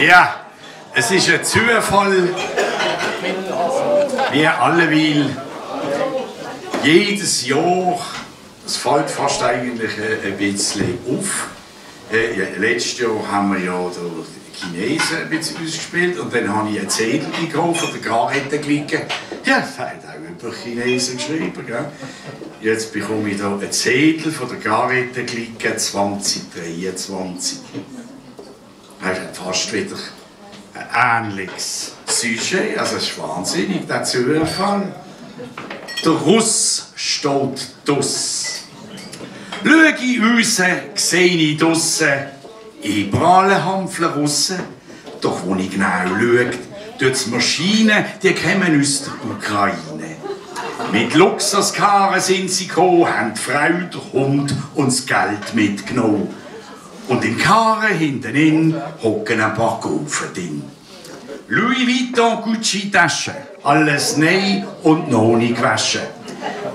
Ja, es ist ein Zufall, wie alleweil jedes Jahr, es fällt fast eigentlich ein bisschen auf. Letztes Jahr haben wir ja die Chinesen ein bisschen ausgespielt und dann habe ich ein Zettel bekommen von der Garette-Clique. Ja, das hat auch über Chinesen geschrieben. Gell? Jetzt bekomme ich hier einen Zettel von der Garette-Clique 2023. Das ist fast wieder ein ähnliches Sujet, also es ist wahnsinnig, der Zufall. Der Russ steht dus. Schau ich raus, sehe ich draussen Ebralenhampfler Russen. Doch wo ich genau schaue, die Maschinen, die kommen aus der Ukraine. Mit Luxuskarren sind sie gekommen, haben die Frau, der Hund und das Geld mitgenommen. Und im Karren hinten hocken ein paar Gaufen drin. Louis Vuitton Gucci-Taschen, alles neu und noch nicht gewaschen.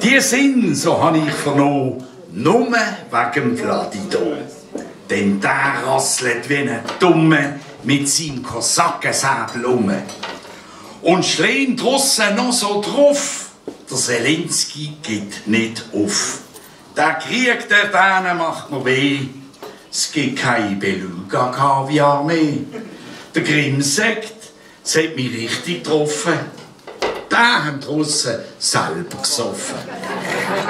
Die sind, so habe ich vernommen, nur wegen dem Vladido. Denn der rasselt wie ein Dumme mit seinem Kosakensäbel um. Und schlägt draussen noch so drauf, der Zelensky gibt nicht auf. Der Krieg der Dänen macht mir weh. Es gibt kein Beluga-Kaviar mehr. Der Grimm-Sekt, das hat mich richtig getroffen. Den haben die Russen selber gesoffen.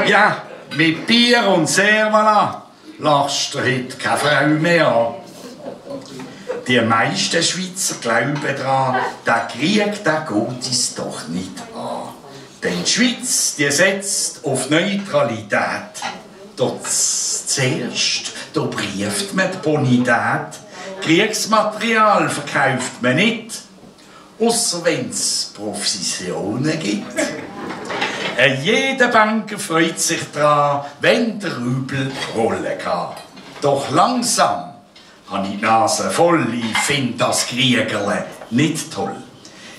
Ja, mit Bier und Servala lachst du heute keine Frau mehr an. Die meisten Schweizer glauben daran, der Krieg der geht uns doch nicht an. Denn die Schweiz, die setzt auf Neutralität. Dort zuerst, da brieft man die Bonität. Kriegsmaterial verkauft man nicht, ausser wenn es Provisionen gibt. Jeder Banker freut sich daran, wenn der Rubel rollen kann. Doch langsam habe ich die Nase voll, ich finde das Kriegerle nicht toll.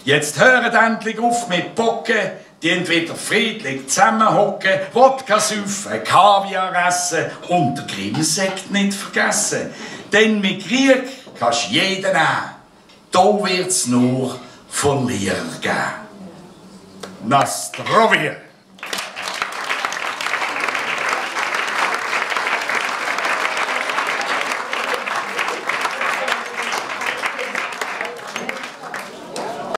Jetzt hören endlich auf mit Bocken, die entweder friedlich zusammenhocken, Wodka saufen, Kaviar essen und den Grimm-Sekt nicht vergessen. Denn mit Krieg kannst du jeden nehmen. Da wird's nur Verlierer geben. Na zdrowie!